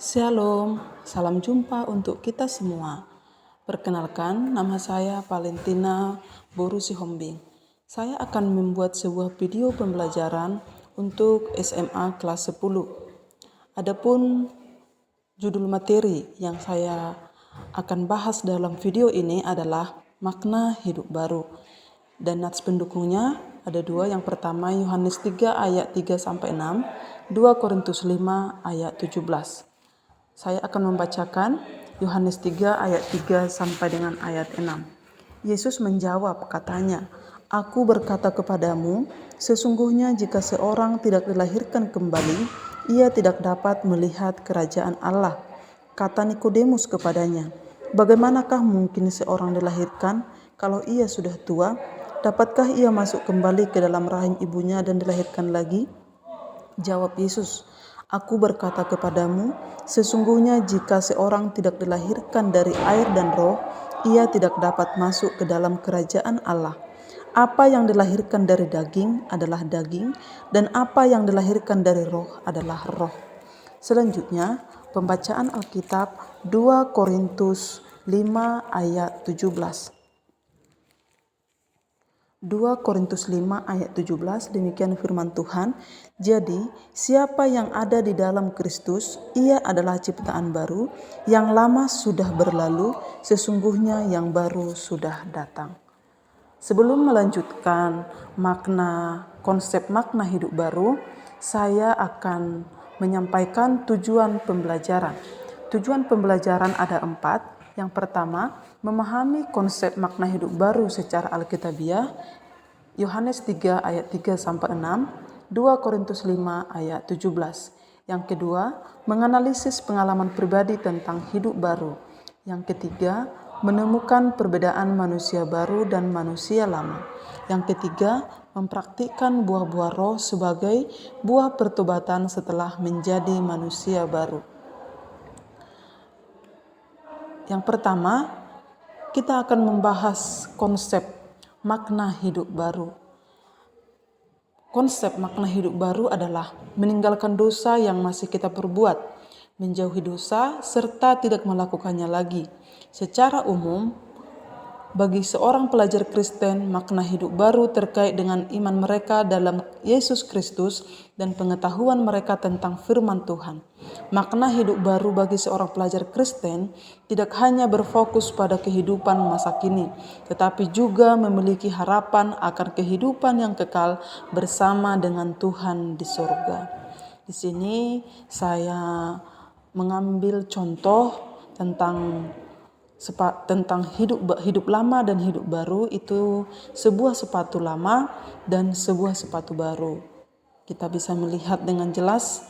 Shalom, salam jumpa untuk kita semua. Perkenalkan, nama saya Valentina Boru Sihombing. Saya akan membuat sebuah video pembelajaran untuk SMA kelas 10. Adapun judul materi yang saya akan bahas dalam video ini adalah makna hidup baru. Dan nats pendukungnya ada dua. Yang pertama Yohanes 3 ayat 3-6, 2 Korintus 5 ayat 17. Saya akan membacakan Yohanes 3 ayat 3 sampai dengan ayat 6. Yesus menjawab, katanya, "Aku berkata kepadamu, sesungguhnya jika seorang tidak dilahirkan kembali, ia tidak dapat melihat kerajaan Allah." Kata Nikodemus kepadanya, "Bagaimanakah mungkin seorang dilahirkan kalau ia sudah tua? Dapatkah ia masuk kembali ke dalam rahim ibunya dan dilahirkan lagi?" Jawab Yesus, "Aku berkata kepadamu, sesungguhnya jika seorang tidak dilahirkan dari air dan roh, ia tidak dapat masuk ke dalam kerajaan Allah. Apa yang dilahirkan dari daging adalah daging, dan apa yang dilahirkan dari roh adalah roh." Selanjutnya, pembacaan Alkitab 2 Korintus 5 ayat 17. 2 Korintus 5 ayat 17, demikian firman Tuhan. "Jadi, siapa yang ada di dalam Kristus, ia adalah ciptaan baru, yang lama sudah berlalu, sesungguhnya yang baru sudah datang." Sebelum melanjutkan konsep makna hidup baru, saya akan menyampaikan tujuan pembelajaran. Tujuan pembelajaran ada 4. Yang pertama, memahami konsep makna hidup baru secara alkitabiah, Yohanes 3 ayat 3-6, 2 Korintus 5 ayat 17. Yang kedua, menganalisis pengalaman pribadi tentang hidup baru. Yang ketiga, menemukan perbedaan manusia baru dan manusia lama. Yang ketiga, mempraktikkan buah-buah roh sebagai buah pertobatan setelah menjadi manusia baru. Yang pertama, kita akan membahas konsep makna hidup baru. Konsep makna hidup baru adalah meninggalkan dosa yang masih kita perbuat, menjauhi dosa, serta tidak melakukannya lagi. Secara umum, bagi seorang pelajar Kristen, makna hidup baru terkait dengan iman mereka dalam Yesus Kristus dan pengetahuan mereka tentang firman Tuhan. Makna hidup baru bagi seorang pelajar Kristen tidak hanya berfokus pada kehidupan masa kini, tetapi juga memiliki harapan akan kehidupan yang kekal bersama dengan Tuhan di surga. Di sini saya mengambil contoh tentang hidup lama dan hidup baru, itu sebuah sepatu lama dan sebuah sepatu baru. Kita bisa melihat dengan jelas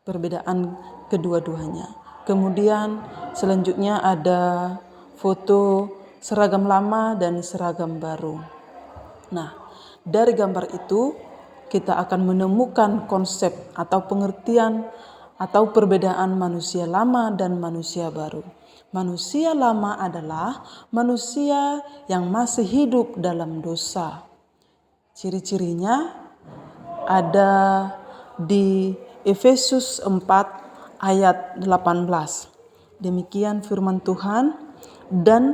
perbedaan kedua-duanya. Kemudian selanjutnya ada foto seragam lama dan seragam baru. Nah, dari gambar itu kita akan menemukan konsep atau pengertian atau perbedaan manusia lama dan manusia baru. Manusia lama adalah manusia yang masih hidup dalam dosa. Ciri-cirinya ada di Efesus 4 ayat 18. Demikian firman Tuhan, "Dan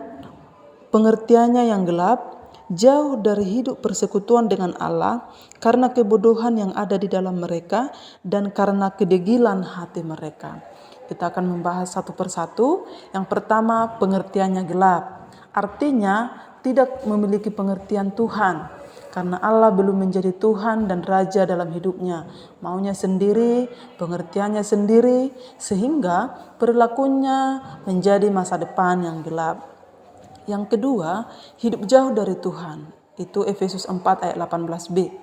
pengertiannya yang gelap, jauh dari hidup persekutuan dengan Allah, karena kebodohan yang ada di dalam mereka dan karena kedegilan hati mereka." Kita akan membahas satu persatu. Yang pertama, pengertiannya gelap. Artinya tidak memiliki pengertian Tuhan, karena Allah belum menjadi Tuhan dan Raja dalam hidupnya. Maunya sendiri, pengertiannya sendiri, sehingga perilakunya menjadi masa depan yang gelap. Yang kedua, hidup jauh dari Tuhan. Itu Efesus 4 ayat 18b.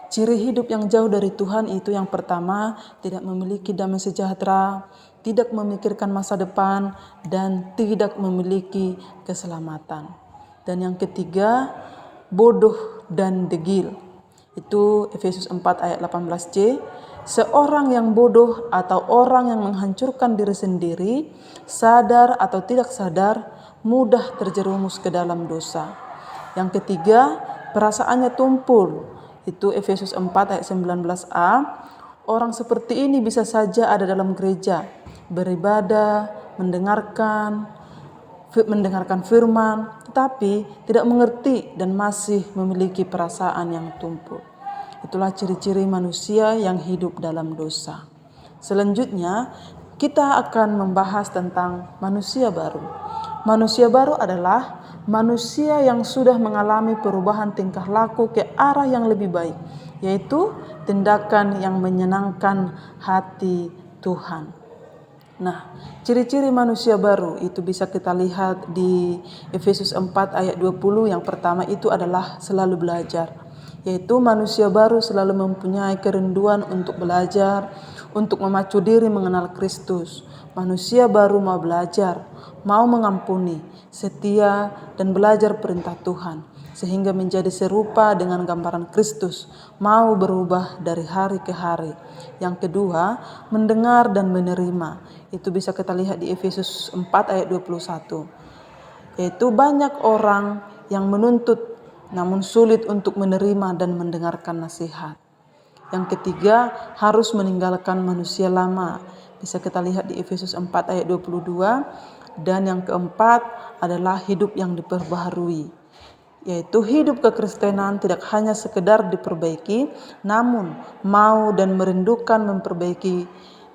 Ciri hidup yang jauh dari Tuhan itu yang pertama, tidak memiliki damai sejahtera, tidak memikirkan masa depan, dan tidak memiliki keselamatan. Dan yang ketiga, bodoh dan degil. Itu Efesus 4 ayat 18c. Seorang yang bodoh atau orang yang menghancurkan diri sendiri, sadar atau tidak sadar, mudah terjerumus ke dalam dosa. Yang ketiga, perasaannya tumpul. Itu Efesus 4 ayat 19a. Orang seperti ini bisa saja ada dalam gereja, beribadah, mendengarkan firman, tetapi tidak mengerti dan masih memiliki perasaan yang tumpul. Itulah ciri-ciri manusia yang hidup dalam dosa. Selanjutnya, kita akan membahas tentang manusia baru. Manusia baru adalah manusia yang sudah mengalami perubahan tingkah laku ke arah yang lebih baik, yaitu tindakan yang menyenangkan hati Tuhan. Nah, ciri-ciri manusia baru itu bisa kita lihat di Efesus 4 ayat 20. Yang pertama itu adalah selalu belajar, yaitu manusia baru selalu mempunyai kerinduan untuk belajar, untuk memacu diri mengenal Kristus. Manusia baru mau belajar, mau mengampuni, setia, dan belajar perintah Tuhan, sehingga menjadi serupa dengan gambaran Kristus, mau berubah dari hari ke hari. Yang kedua, mendengar dan menerima. Itu bisa kita lihat di Efesus 4 ayat 21. Yaitu banyak orang yang menuntut namun sulit untuk menerima dan mendengarkan nasihat. Yang ketiga, harus meninggalkan manusia lama. Bisa kita lihat di Efesus 4 ayat 22. Dan yang keempat adalah hidup yang diperbaharui. Yaitu hidup kekristenan tidak hanya sekedar diperbaiki, namun mau dan merindukan memperbaiki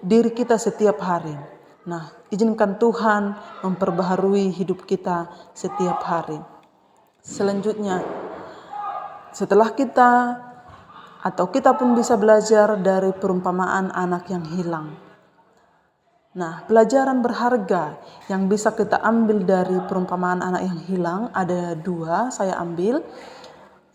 diri kita setiap hari. Nah, izinkan Tuhan memperbaharui hidup kita setiap hari. Selanjutnya, setelah kita pun bisa belajar dari perumpamaan anak yang hilang. Nah, pelajaran berharga yang bisa kita ambil dari perumpamaan anak yang hilang ada 2 saya ambil.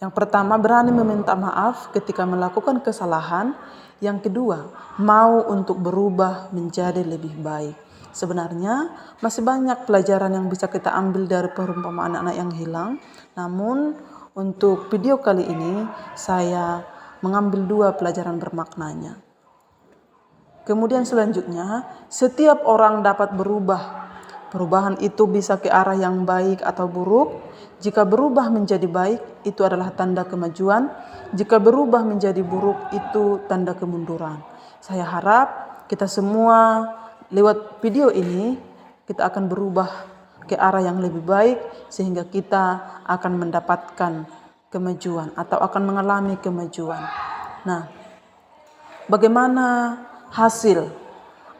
Yang pertama, berani meminta maaf ketika melakukan kesalahan. Yang kedua, mau untuk berubah menjadi lebih baik. Sebenarnya masih banyak pelajaran yang bisa kita ambil dari perumpamaan anak yang hilang. Namun untuk video kali ini saya mengambil 2 pelajaran bermaknanya. Kemudian selanjutnya, setiap orang dapat berubah. Perubahan itu bisa ke arah yang baik atau buruk. Jika berubah menjadi baik, itu adalah tanda kemajuan. Jika berubah menjadi buruk, itu tanda kemunduran. Saya harap kita semua lewat video ini, kita akan berubah ke arah yang lebih baik, sehingga kita akan mendapatkan kemajuan atau akan mengalami kemajuan. Nah, bagaimana hasil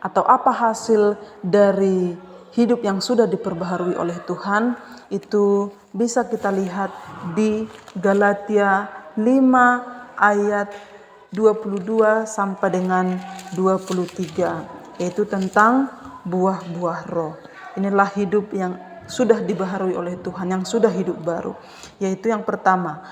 atau apa hasil dari hidup yang sudah diperbaharui oleh Tuhan? Itu bisa kita lihat di Galatia 5 ayat 22 sampai dengan 23, yaitu tentang buah-buah roh. Inilah hidup yang sudah dibaharui oleh Tuhan, yang sudah hidup baru. Yaitu yang pertama,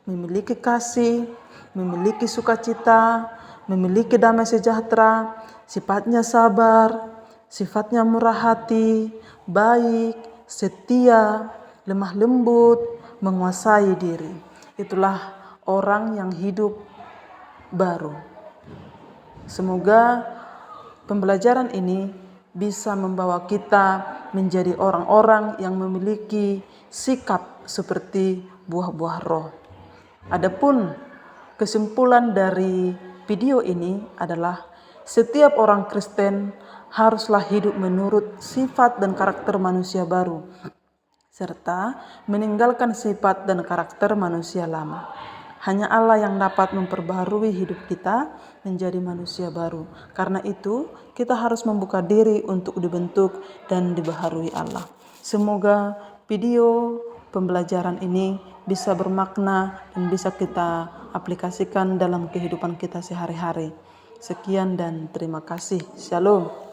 memiliki kasih, memiliki sukacita, memiliki damai sejahtera, sifatnya sabar, sifatnya murah hati, baik, setia, lemah lembut, menguasai diri. Itulah orang yang hidup baru. Semoga pembelajaran ini bisa membawa kita menjadi orang-orang yang memiliki sikap seperti buah-buah roh. Adapun kesimpulan dari video ini adalah setiap orang Kristen haruslah hidup menurut sifat dan karakter manusia baru, serta meninggalkan sifat dan karakter manusia lama. Hanya Allah yang dapat memperbaharui hidup kita menjadi manusia baru. Karena itu, kita harus membuka diri untuk dibentuk dan dibaharui Allah. Semoga video pembelajaran ini bisa bermakna dan bisa kita aplikasikan dalam kehidupan kita sehari-hari. Sekian dan terima kasih. Shalom.